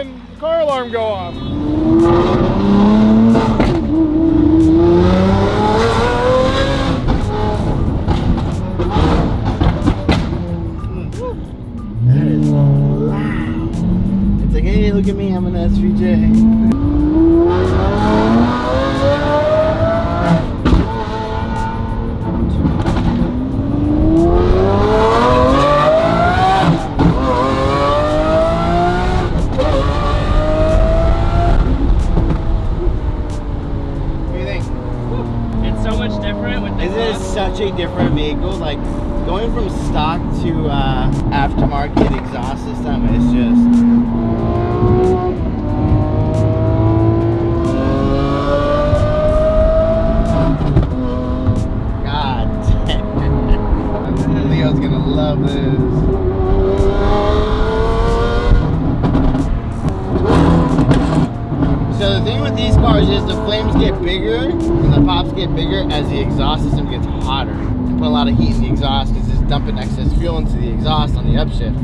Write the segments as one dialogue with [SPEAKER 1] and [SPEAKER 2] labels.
[SPEAKER 1] freaking car alarm go off.
[SPEAKER 2] That is loud. It's like, hey, look at me, I'm an S3J. Such a different vehicle, like going from stock to aftermarket exhaust system is just God damn. Leo's gonna love this. So the thing with these cars is the flames get bigger and the pops get bigger as the exhaust system gets hotter. You put a lot of heat in the exhaust because it's dumping excess fuel into the exhaust on the upshift,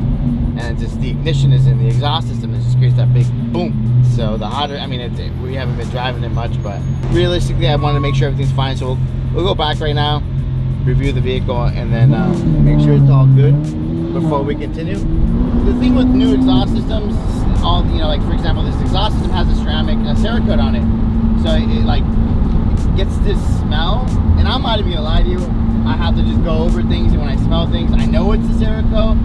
[SPEAKER 2] and just the ignition is in the exhaust system. It just creates that big boom. So the hotter, I mean, we haven't been driving it much, but realistically, I wanted to make sure everything's fine. So we'll go back right now, review the vehicle, and then make sure it's all good before we continue. The thing with new exhaust systems, all, you know, like for example, this exhaust system has a ceramic Cerakote on it, so it like gets this smell. And I'm not even gonna lie to you, I have to just go over things, and when I smell things, I know it's a Cerakote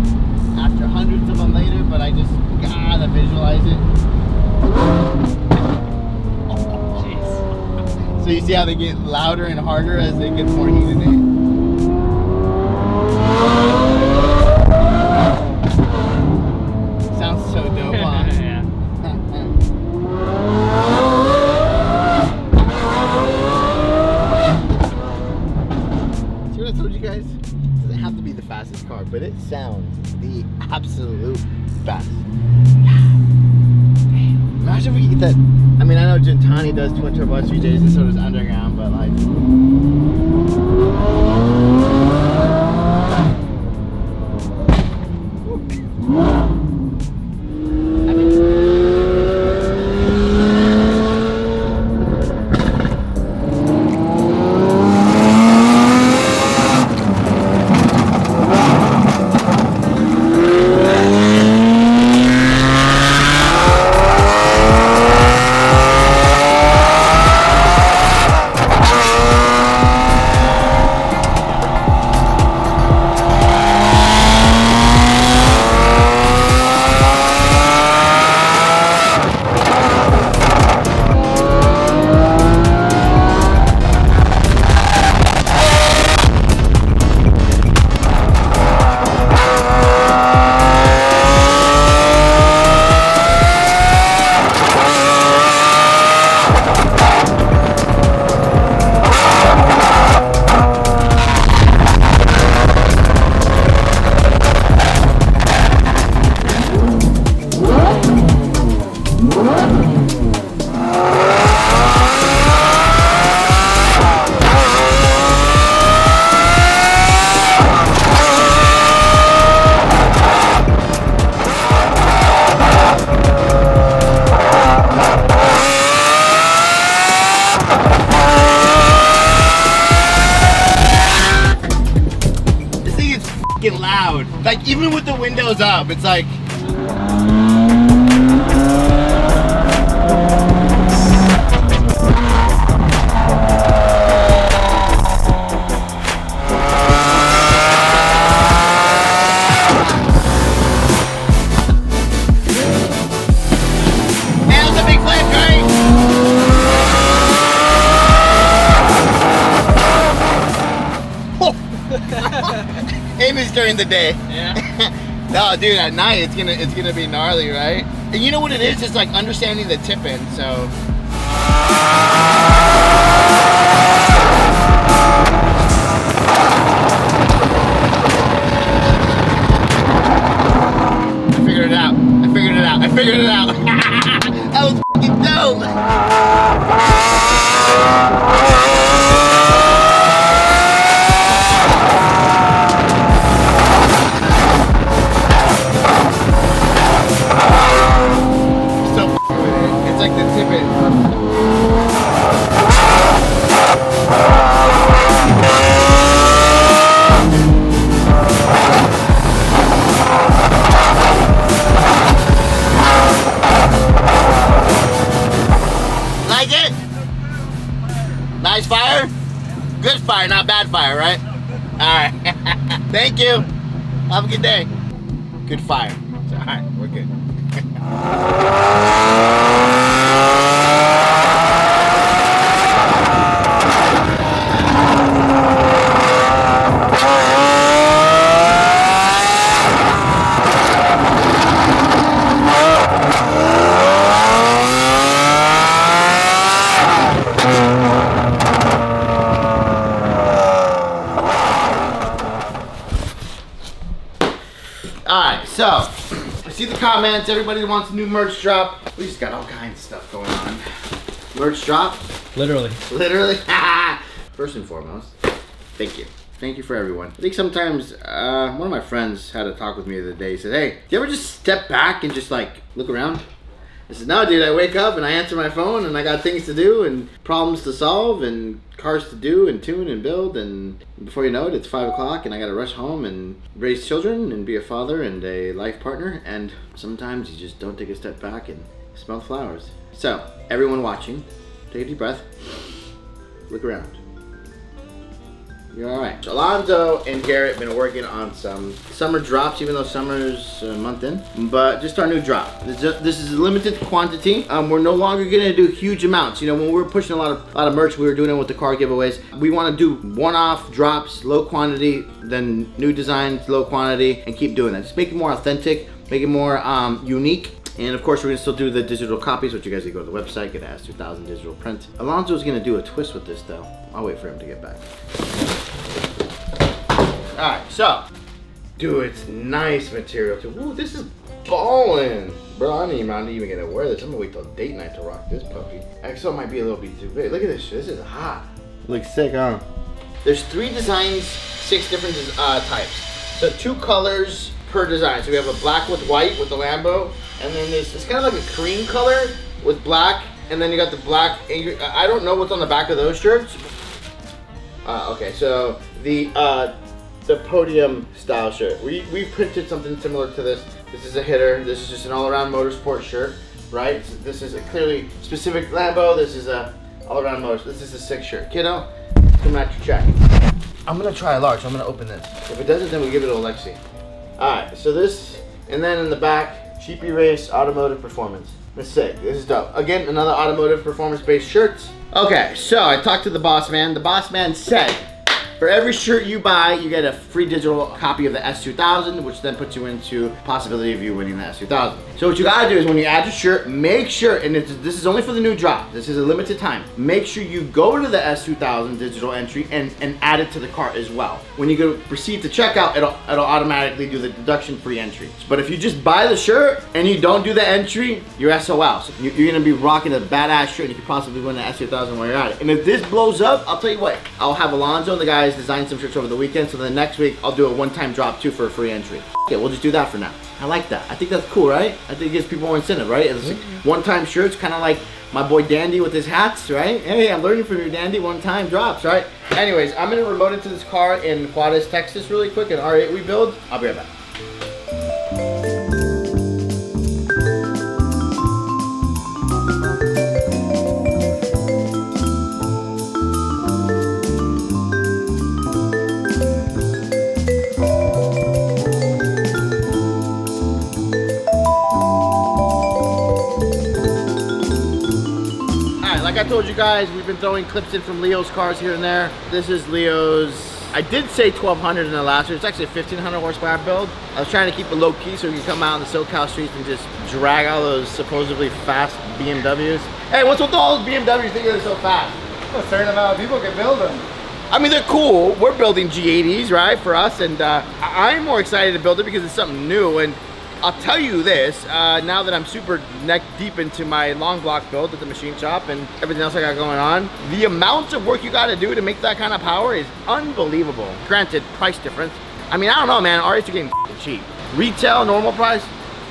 [SPEAKER 2] after hundreds of them later, but I just gotta visualize it. Oh, jeez. So you see how they get louder and harder as it gets more heat in it? Sounds so dope, huh?
[SPEAKER 1] Yeah.
[SPEAKER 2] See what I told you guys? It doesn't have to be the fastest car, but it sounds the absolute best. Imagine if we get that. I mean, I know Gentani does twin turbo S3Js and so does Underground, but like. Loud. Like even with the windows up, it's like man, it's a big flat train. Aim is during the day.
[SPEAKER 1] Yeah.
[SPEAKER 2] No, dude, at night it's gonna be gnarly, right? And you know what it is? It's like understanding the tip-in, so. I figured it out. That was fucking dope. Like it? Nice fire? Good fire, not bad fire, right? Alright. Thank you. Have a good day. Good fire. Alright, we're good. Alright, so I see the comments. Everybody wants a new merch drop. We just got all kinds of stuff going on. Merch drop?
[SPEAKER 1] Literally.
[SPEAKER 2] Literally? First and foremost, thank you. Thank you for everyone. I think sometimes one of my friends had a talk with me the other day. He said, hey, do you ever just step back and just like look around? I said, no, dude, I wake up and I answer my phone and I got things to do and problems to solve and cars to do and tune and build, and before you know it, it's 5 o'clock and I gotta rush home and raise children and be a father and a life partner, and sometimes you just don't take a step back and smell the flowers. So, everyone watching, take a deep breath, look around. You're alright. Alonzo and Garrett been working on some summer drops, even though summer's a month in. But just our new drop. This is a limited quantity. We're no longer gonna do huge amounts. You know, when we were pushing a lot of merch, we were doing it with the car giveaways. We want to do one-off drops, low quantity, then new designs, low quantity, and keep doing that. Just make it more authentic, make it more unique. And of course, we're gonna still do the digital copies, which you guys can go to the website, get a 2000 digital print. Alonzo's gonna do a twist with this though. I'll wait for him to get back. All right, so, dude, it's nice material too. Ooh, this is ballin'. Bro, I'm not even gonna wear this. I'm gonna wait till date night to rock this puppy. XO might be a little bit too big. Look at this shit, this is hot. Looks sick, huh? There's 3 designs, 6 different types. So 2 colors per design. So we have a black with white with the Lambo, and then it's kind of like a cream color with black, and then you got the black, I don't know what's on the back of those shirts. Okay, so the podium style shirt. We printed something similar to this. This is a hitter. This is just an all-around motorsport shirt, right? So this is a clearly specific Lambo. This is a all-around motor. This is a 6 shirt. Kiddo, come at your check. I'm gonna try a large. So I'm gonna open this. If it doesn't, then we give it to Alexi. All right. So this, and then in the back, Cheapy Race Automotive Performance. This is sick. This is dope. Again, another automotive performance-based shirts. Okay. So I talked to the boss man. The boss man said, for every shirt you buy, you get a free digital copy of the S2000, which then puts you into possibility of you winning the S2000. So what you gotta do is when you add your shirt, make sure, and this is only for the new drop, this is a limited time, make sure you go to the S2000 digital entry and add it to the cart as well. When you go proceed to checkout, it'll automatically do the deduction free entry. But if you just buy the shirt and you don't do the entry, you're SOL. So you're gonna be rocking a badass shirt and you could possibly win the S2000 while you're at it. And if this blows up, I'll tell you what, I'll have Alonzo and the guys design some shirts over the weekend, so then next week I'll do a one-time drop too for a free entry. Okay, we'll just do that for now. I like that. I think that's cool, right? I think it gives people more incentive, right? It's like one-time shirts, kind of like my boy Dandy with his hats, right? Hey, I'm learning from you, Dandy. One-time drops, right? Anyways, I'm gonna remote into this car in Juarez, Texas really quick, an R8 we build. I'll be right back. Like I told you guys, we've been throwing clips in from Leo's cars here and there. This is Leo's, I did say 1200 in the last one. It's actually a 1500 horsepower build. I was trying to keep it low key so we can come out on the SoCal streets and just drag all those supposedly fast BMWs. Hey, what's with all those BMWs thinking they're so fast?
[SPEAKER 3] A certain amount of people can build them.
[SPEAKER 2] I mean, they're cool. We're building G80s, right, for us, and I'm more excited to build it because it's something new. And I'll tell you this, now that I'm super neck deep into my long block build at the machine shop and everything else I got going on, the amount of work you gotta do to make that kind of power is unbelievable. Granted, price difference. I mean, I don't know, man, R8s are getting cheap. Retail, normal price,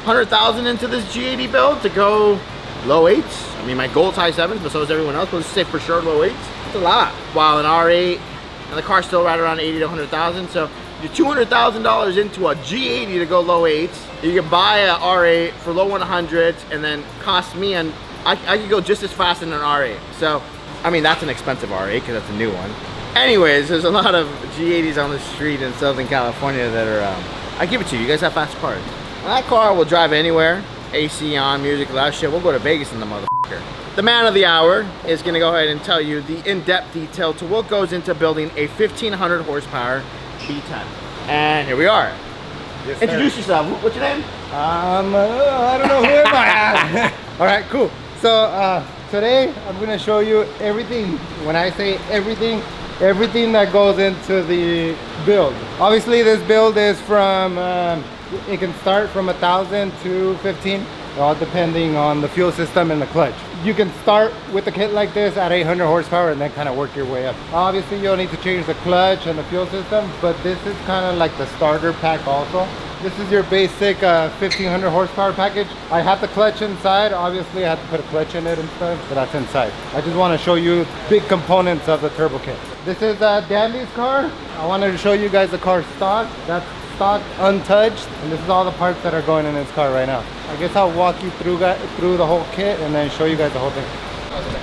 [SPEAKER 2] 100,000 into this G80 build to go low 8s. I mean, my goal's high 7s, but so is everyone else. But let's say for sure low 8s. It's a lot. While an R8, and the car's still right around 80 to 100,000. So you're $200,000 into a G80 to go low 8s. You can buy a R8 for low 100s, and then cost me, and I could go just as fast in an R8. So, I mean, that's an expensive R8 because that's a new one. Anyways, there's a lot of G80s on the street in Southern California that are, I give it to you guys have fast cars. And that car will drive anywhere, AC on, music, loud shit. We'll go to Vegas in the motherfucker. The man of the hour is gonna go ahead and tell you the in-depth detail to what goes into building a 1,500 horsepower V10. And here we are.
[SPEAKER 3] Yes,
[SPEAKER 2] Introduce yourself. What's your name?
[SPEAKER 3] I don't know who am I. All right, cool. So today I'm gonna show you everything. When I say everything that goes into the build. Obviously, this build is from. It can start from 1,000 to 15, all depending on the fuel system and the clutch. You can start with a kit like this at 800 horsepower and then kind of work your way up. Obviously, you'll need to change the clutch and the fuel system, but this is kind of like the starter pack also. This is your basic 1,500 horsepower package. I have the clutch inside. Obviously, I have to put a clutch in it and stuff, but that's inside. I just want to show you big components of the turbo kit. This is Dandy's car. I wanted to show you guys the car stock. That's stock, untouched, and this is all the parts that are going in this car right now. I guess I'll walk you through the whole kit and then show you guys the whole thing.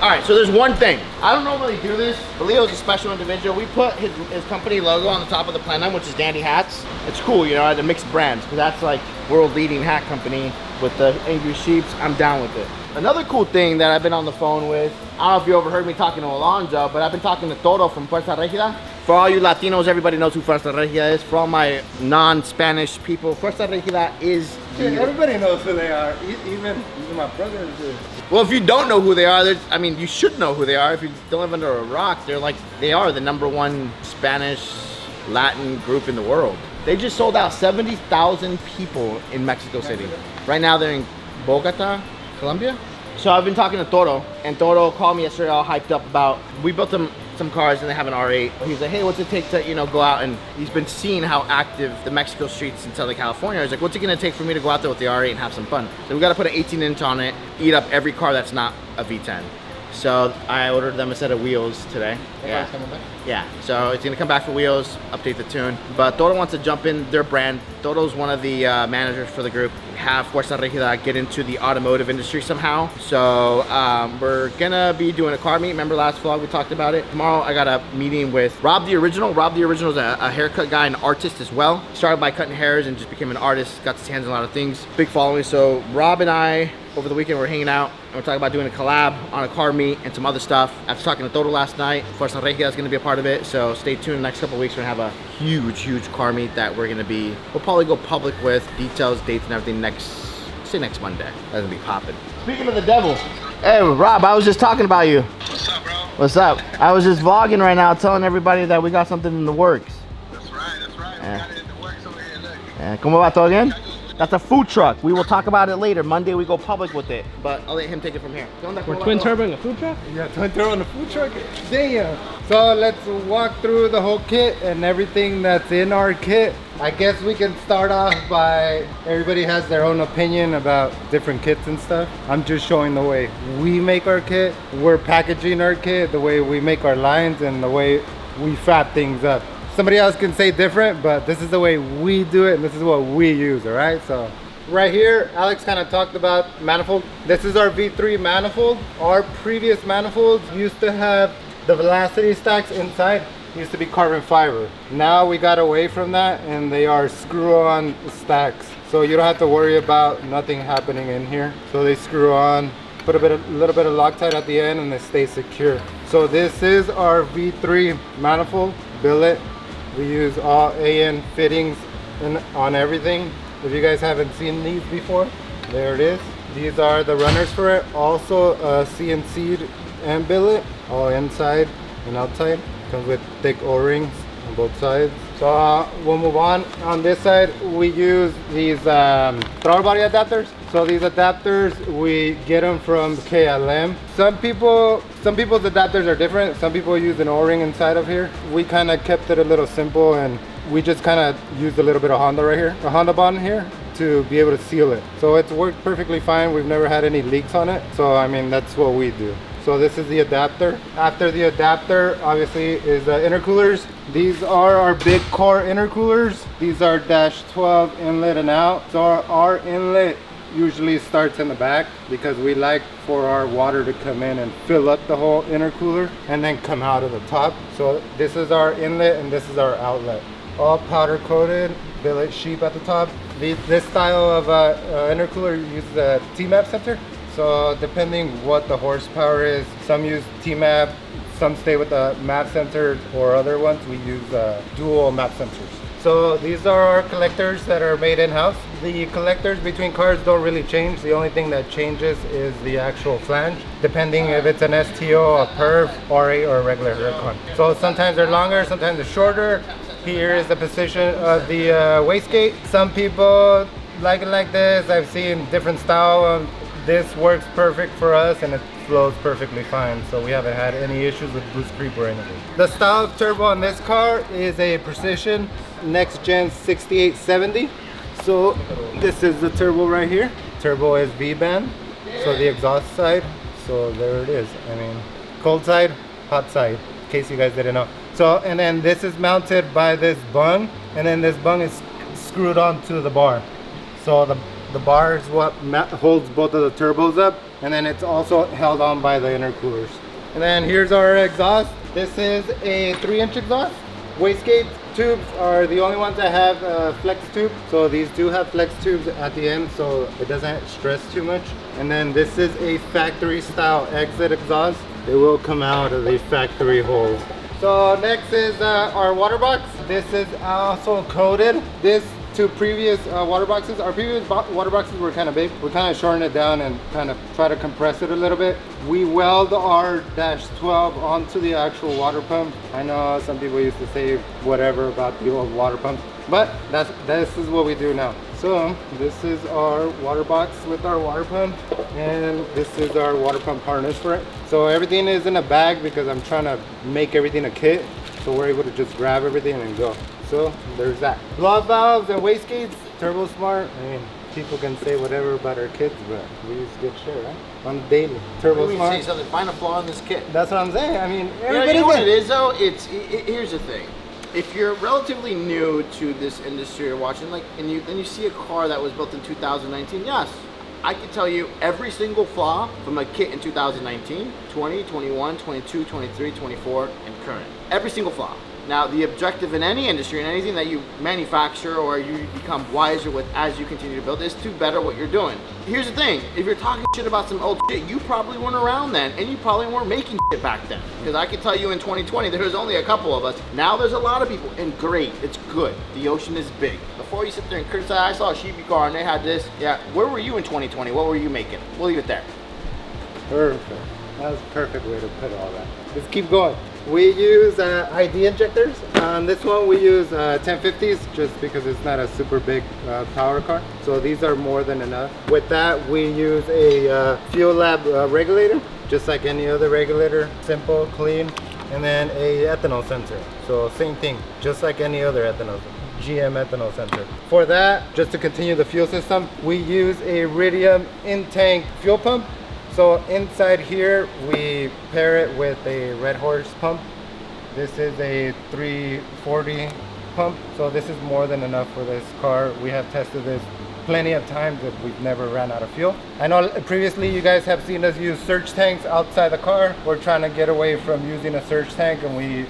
[SPEAKER 2] All right, so there's one thing. I don't normally do this, but Leo's a special individual. We put his company logo on the top of the plan line, which is Dandy Hats. It's cool, you know, the mixed brands, because that's like world leading hat company with the Angry Sheeps. I'm down with it. Another cool thing that I've been on the phone with, I don't know if you overheard me talking to Alonzo, but I've been talking to Toro from Fuerza Regida. For all you Latinos, everybody knows who Fuerza Regida is. For all my non-Spanish people, Fuerza Regida is
[SPEAKER 3] everybody knows who they are, even my brothers do.
[SPEAKER 2] Well, if you don't know who they are, I mean, you should know who they are. If you don't live under a rock, they are the #1 Spanish Latin group in the world. They just sold out 70,000 people in Mexico City. Right now they're in Bogota, Colombia. So I've been talking to Toro, and Toro called me yesterday all hyped up about, we built them some cars and they have an R8. He's like, hey, what's it take to, you know, go out, and he's been seeing how active the Mexico streets in Southern California. He's like, what's it gonna take for me to go out there with the R8 and have some fun? So we gotta put an 18-inch on it, eat up every car that's not a V10. So I ordered them a set of wheels today. Yeah. Yeah, so it's gonna come back for wheels, update the tune. But Toro wants to jump in their brand. Toro's one of the managers for the group. Have Fuerza Regida get into the automotive industry somehow. So we're gonna be doing a car meet. Remember last vlog we talked about it? Tomorrow I got a meeting with Rob the Original. Rob the Original is a haircut guy and artist as well. Started by cutting hairs and just became an artist. Got his hands on a lot of things. Big following. So Rob and I, over the weekend, we're hanging out and we're talking about doing a collab on a car meet and some other stuff. After talking to Toro last night, Fuerza Regida is gonna be a part of it. So stay tuned. The next couple of weeks we're gonna have a huge car meet that we'll probably go public with details, dates, and everything next Monday. That's gonna be popping. Speaking of the devil, hey Rob, I was just talking about you.
[SPEAKER 1] What's up, bro?
[SPEAKER 2] What's up? I was just vlogging right now, telling everybody that we got something in the works.
[SPEAKER 1] That's right.
[SPEAKER 2] Yeah.
[SPEAKER 1] We got it in the works over here, look.
[SPEAKER 2] Yeah, ¿Cómo va todo bien? That's a food truck. We will talk about it later. Monday we go public with it, but I'll let him take it from here.
[SPEAKER 4] We're twin turboing a food truck?
[SPEAKER 3] Yeah, twin turbo on the food truck. Damn. So let's walk through the whole kit and everything that's in our kit. I guess we can start off by, everybody has their own opinion about different kits and stuff. I'm just showing the way we make our kit. We're packaging our kit, the way we make our lines, and the way we fat things up. Somebody else can say different, but this is the way we do it and this is what we use, all right? So right here, Alex kind of talked about manifold. This is our V3 manifold. Our previous manifolds used to have the velocity stacks inside. Used to be carbon fiber. Now we got away from that and they are screw-on stacks. So you don't have to worry about nothing happening in here. So they screw on, put a little bit of Loctite at the end and they stay secure. So this is our V3 manifold billet. We use all AN fittings on everything. If you guys haven't seen these before, there it is. These are the runners for it. Also CNC'd and billet, all inside and outside. Comes with thick O-rings on both sides. So we'll move on. On this side, we use these throttle body adapters. So these adapters, we get them from KLM. Some people's adapters are different. Some people use an O-ring inside of here. We kind of kept it a little simple and we just kind of used a little bit of Honda right here, a Honda bond here, to be able to seal it. So it's worked perfectly fine. We've never had any leaks on it. So I mean, that's what we do. So this is the adapter. After the adapter, obviously, is the intercoolers. These are our big core intercoolers. These are -12 inlet and out. So our inlet usually starts in the back because we like for our water to come in and fill up the whole intercooler and then come out of the top. So this is our inlet and this is our outlet. All powder coated, billet sheep at the top. This style of intercooler uses a T-MAP sensor. So depending what the horsepower is, some use T-MAP, some stay with the MAP sensors, or other ones we use dual MAP sensors. So these are our collectors that are made in-house. The collectors between cars don't really change. The only thing that changes is the actual flange, depending if it's an STO, a perf, R8, or a regular aircon. So sometimes they're longer, sometimes they're shorter. Here is the position of the wastegate. Some people like it like this. I've seen different style. This works perfect for us and it flows perfectly fine, so we haven't had any issues with boost creep or anything. The style of turbo on this car is a Precision Next Gen 6870. So this is the turbo right here. Turbo is V-band, so the exhaust side. So there it is. I mean, cold side, hot side, in case you guys didn't know. So, and then this is mounted by this bung, and then this bung is screwed onto the bar. So the bar is what holds both of the turbos up, and then it's also held on by the intercoolers. And then here's our exhaust. This is a 3-inch exhaust. Wastegate tubes are the only ones that have flex tube. So these do have flex tubes at the end, so it doesn't stress too much. And then this is a factory style exit exhaust. It will come out of the factory hole. So next is our water box. This is also coated. This to previous water boxes. Our previous water boxes were kind of big. We kind of shortened it down and kind of try to compress it a little bit. We weld our -12 onto the actual water pump. I know some people used to say whatever about the old water pump, but this is what we do now. So this is our water box with our water pump, and this is our water pump harness for it. So everything is in a bag because I'm trying to make everything a kit, so we're able to just grab everything and go. So there's that. Blow valves and wastegates, Turbo Smart. I mean, people can say whatever about our kids, but we use good shit, right? On the daily. Turbo
[SPEAKER 2] Let me
[SPEAKER 3] Smart.
[SPEAKER 2] say something. Find a flaw in this kit.
[SPEAKER 3] That's what I'm saying. I mean,
[SPEAKER 2] You know
[SPEAKER 3] everybody's
[SPEAKER 2] what it is though? Here's the thing. If you're relatively new to this industry or watching, like, and you see a car that was built in 2019, yes, I can tell you every single flaw from a kit in 2019, 20, 21, 22, 23, 24, and current. Every single flaw. Now, the objective in any industry, and anything that you manufacture or you become wiser with as you continue to build, is to better what you're doing. Here's the thing, if you're talking shit about some old shit, you probably weren't around then, and you probably weren't making shit back then. Because I can tell you in 2020, there was only a couple of us. Now there's a lot of people, and great, it's good. The ocean is big. Before you sit there and criticize, I saw a Chevy car and they had this. Yeah, where were you in 2020? What were you making? We'll leave it there.
[SPEAKER 3] Perfect. That was a perfect way to put all that. Let's keep going. We use ID injectors. On this one we use 1050s just because it's not a super big power car. So these are more than enough. With that we use a fuel lab regulator, just like any other regulator. Simple, clean. And then a ethanol sensor. So same thing, just like any other ethanol. GM ethanol sensor. For that, just to continue the fuel system, we use a Iridium in-tank fuel pump. So inside here, we pair it with a Red Horse pump. This is a 340 pump. So this is more than enough for this car. We have tested this plenty of times that we've never ran out of fuel. I know previously you guys have seen us use surge tanks outside the car. We're trying to get away from using a surge tank and we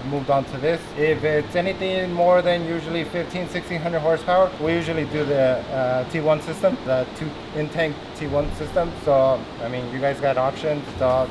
[SPEAKER 3] moved on to this. If it's anything more than usually 1600 horsepower, we usually do the T1 system, the in-tank T1 system. So, I mean, you guys got options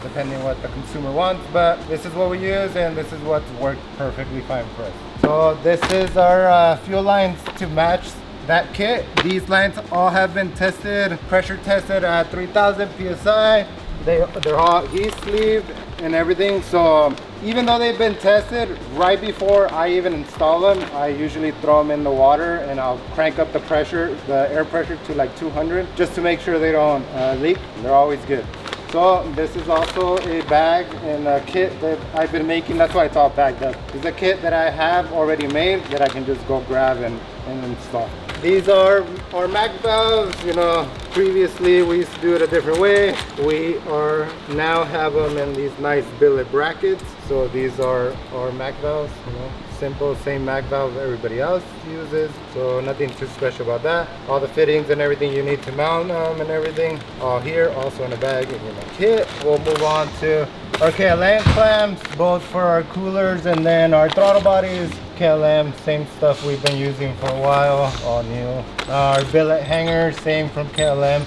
[SPEAKER 3] depending what the consumer wants, but this is what we use and this is what's worked perfectly fine for us. So this is our fuel lines to match that kit. These lines all have been tested, pressure tested at 3000 psi. They're all e-sleeved and everything. So even though they've been tested, right before I even install them, I usually throw them in the water and I'll crank up the pressure, the air pressure to like 200, just to make sure they don't leak. They're always good. So this is also a bag and a kit that I've been making. That's why it's all bagged up. It's a kit that I have already made that I can just go grab and install. These are our mag valves. You know, previously we used to do it a different way. We are now have them in these nice billet brackets. So these are our mag valves, you know, simple, same mag valve everybody else uses. So nothing too special about that. All the fittings and everything you need to mount them and everything, all here, also in the bag in your kit. We'll move on to our KLM clamps, both for our coolers and then our throttle bodies. KLM, same stuff we've been using for a while, all new. Our billet hangers, same from KLM.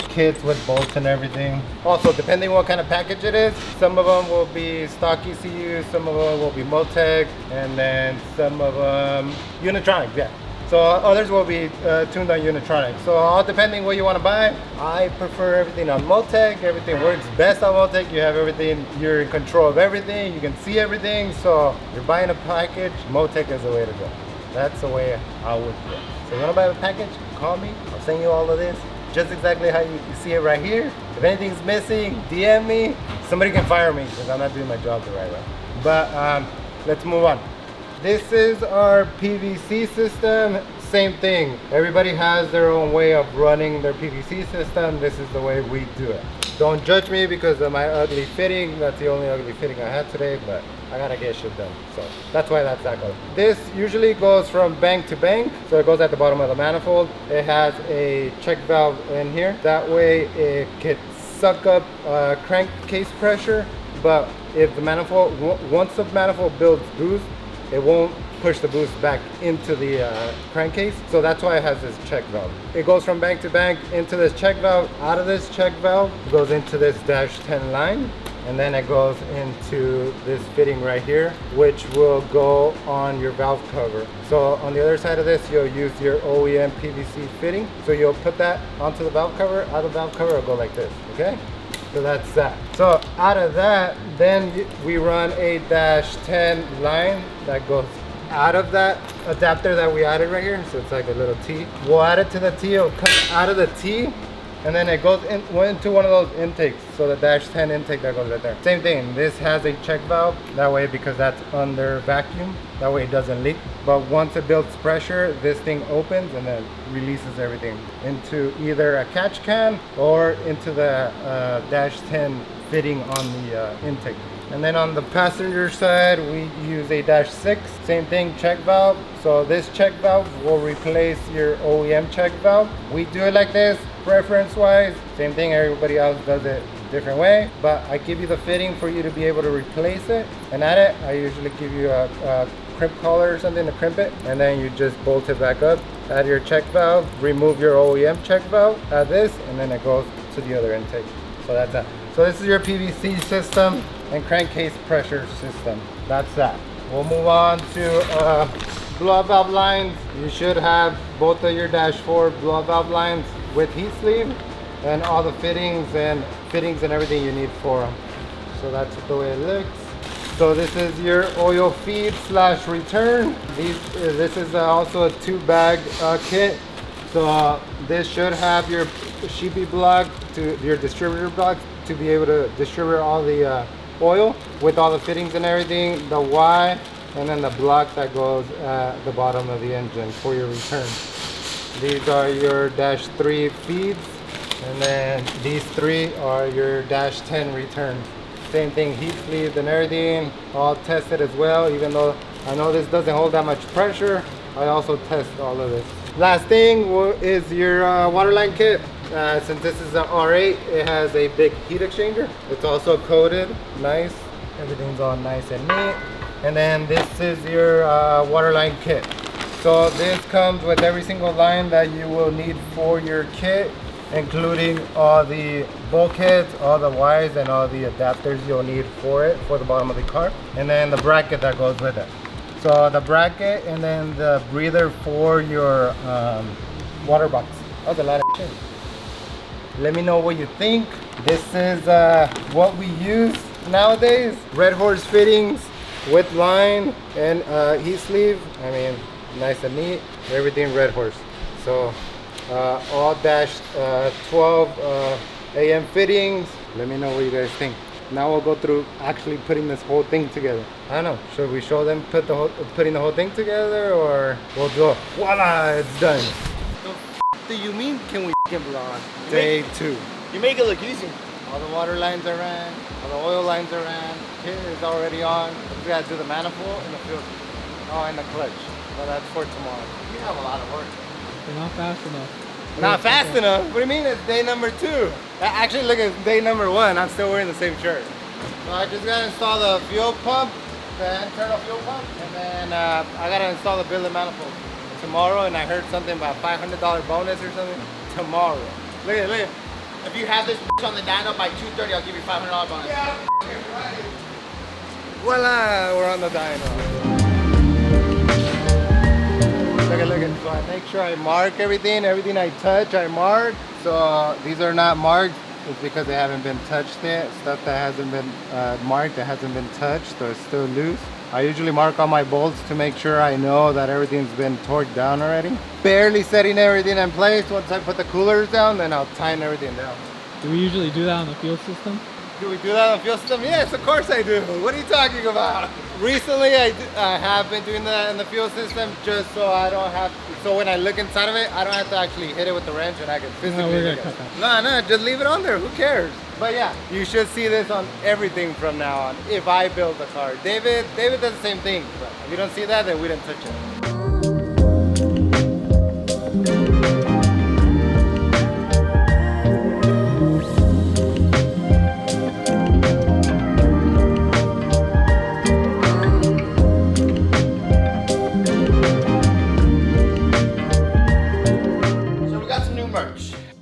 [SPEAKER 3] Kits with bolts and everything. Also, depending what kind of package it is, some of them will be stock ECU, some of them will be Motec, and then some of them Unitronic, yeah. So others will be tuned on Unitronic. So all depending what you want to buy. I prefer everything on Motec. Everything works best on Motec. You have everything, you're in control of everything. You can see everything. So if you're buying a package, Motec is the way to go. That's the way I would do it. So you want to buy a package, call me. I'll send you all of this. Just exactly how you see it right here. If anything's missing, DM me. Somebody can fire me because I'm not doing my job the right way. But let's move on. This is our PVC system. Same thing. Everybody has their own way of running their PVC system. This is the way we do it. Don't judge me because of my ugly fitting. That's the only ugly fitting I had today, but I gotta get shit done. So that's why that's that color. This usually goes from bank to bank. So it goes at the bottom of the manifold. It has a check valve in here. That way it can suck up crankcase pressure. But if the manifold, once the manifold builds boost, it won't push the boost back into the crankcase. So that's why it has this check valve. It goes from bank to bank into this check valve. Out of this check valve, it goes into this -10 line. And then it goes into this fitting right here, which will go on your valve cover. So on the other side of this, you'll use your OEM PVC fitting. So you'll put that onto the valve cover. Out of the valve cover, it'll go like this, okay? So that's that. So out of that, then we run a -10 line that goes out of that adapter that we added right here. So it's like a little T. We'll add it to the T, it'll come out of the T, and then it goes into one of those intakes. So the -10 intake that goes right there. Same thing, this has a check valve. That way, because that's under vacuum, that way it doesn't leak. But once it builds pressure, this thing opens and then releases everything into either a catch can or into the -10 fitting on the intake. And then on the passenger side, we use a -6, same thing, check valve. So this check valve will replace your OEM check valve. We do it like this, preference wise. Same thing, everybody else does it different way. But I give you the fitting for you to be able to replace it. And at it, I usually give you a crimp collar or something to crimp it. And then you just bolt it back up, add your check valve, remove your OEM check valve, add this, and then it goes to the other intake. So that's that. So this is your PVC system and crankcase pressure system. That's that. We'll move on to blow-up valve lines. You should have both of your -4 blow-up valve lines with heat sleeve and all the fittings and everything you need for them. So that's the way it looks. So this is your oil feed / return. This is also a 2-bag kit. So this should have your sheepy block to your distributor block to be able to distribute all the oil with all the fittings and everything, the Y, and then the block that goes at the bottom of the engine for your return. These are your -3 feeds, and then these 3 are your -10 returns. Same thing, heat sleeved and everything, all tested as well. Even though I know this doesn't hold that much pressure, I also test all of this. Last thing is your waterline kit. Since this is an R8, it has a big heat exchanger. It's also coated, nice. Everything's all nice and neat. And then this is your waterline kit. So this comes with every single line that you will need for your kit, including all the bulkheads, all the wires, and all the adapters you'll need for it, for the bottom of the car. And then the bracket that goes with it. So the bracket and then the breather for your water box. That was a lot of shit. Let me know what you think. This is what we use nowadays. Red Horse fittings with line and heat sleeve. I mean, nice and neat. Everything Red Horse. So all -12 AM fittings. Let me know what you guys think. Now we'll go through actually putting this whole thing together. I don't know, should we show them putting the whole thing together, or we'll do it? Voila, it's done. do you mean can we gamble on day 2?
[SPEAKER 2] You make it look easy.
[SPEAKER 3] All the water lines are ran, all the oil lines are ran, kit is already on. We gotta do the manifold and the fuel. Oh, and the clutch. But that's for tomorrow.
[SPEAKER 2] You have a lot of work.
[SPEAKER 4] They're not fast enough.
[SPEAKER 3] Not fast enough? What do you mean it's day number 2? Actually, look at day number 1. I'm still wearing the same shirt. So I just gotta install the fuel pump, the internal fuel pump, and then I gotta install the billet manifold tomorrow. And I heard something about $500 bonus or something tomorrow. Look at it, look at it.
[SPEAKER 2] If you have this on the dyno by 2:30, I'll give you $500 bonus.
[SPEAKER 3] Yeah, right. Voila, we're on the dyno. Look at. So I make sure I mark everything I touch, I mark. So these are not marked. It's because they haven't been touched yet. Stuff that hasn't been marked, that hasn't been touched, so it's still loose. I usually mark all my bolts to make sure I know that everything's been torqued down already. Barely setting everything in place. Once I put the coolers down, then I'll tighten everything down.
[SPEAKER 4] Do we usually do that on the fuel system?
[SPEAKER 3] Do we do that on the fuel system? Yes, of course I do. What are you talking about? Recently, I have been doing that in the fuel system just so I don't have, so when I look inside of it, I don't have to actually hit it with the wrench and I can physically
[SPEAKER 4] we're
[SPEAKER 3] look
[SPEAKER 4] gonna
[SPEAKER 3] at
[SPEAKER 4] cut
[SPEAKER 3] it.
[SPEAKER 4] that.
[SPEAKER 3] No, just leave it on there. Who cares? But yeah, you should see this on everything from now on if I build the car. David does the same thing. But if you don't see that, then we didn't touch it.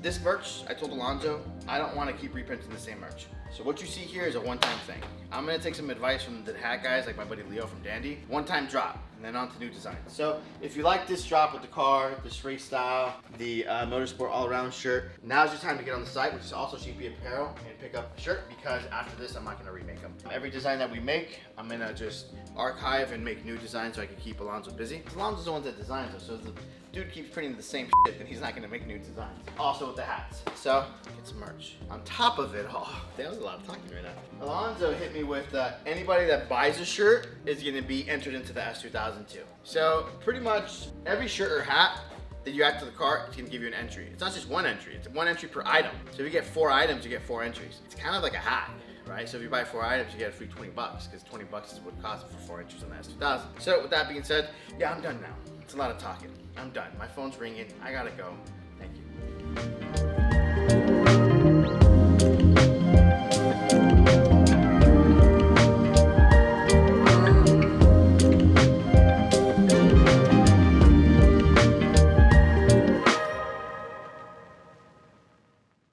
[SPEAKER 2] This merch, I told Alonzo, I don't want to keep reprinting the same merch. So what you see here is a one-time thing. I'm going to take some advice from the hat guys, like my buddy Leo from Dandy. One-time drop, and then on to new designs. So if you like this drop with the car, this race style, the motorsport all-around shirt, now's your time to get on the site, which is also CP Apparel, and pick up a shirt, because after this, I'm not going to remake them. Every design that we make, I'm going to just archive and make new designs so I can keep Alonzo busy. Alonzo's the one that designs them, so if the dude keeps printing the same shit, then he's not going to make new designs. Also with the hats. So, get some merch. On top of it all, that was a lot of talking right now. Alonzo hit me with anybody that buys a shirt is going to be entered into the S2002. So, pretty much every shirt or hat that you add to the cart, it's gonna give you an entry. It's not just one entry, it's one entry per item. So if you get 4 items, you get 4 entries. It's kind of like a hack, right? So if you buy 4 items, you get a free $20, because $20 is what it costs for 4 entries on the S2000. So with that being said, yeah, I'm done now. It's a lot of talking. I'm done. My phone's ringing. I gotta go. Thank you.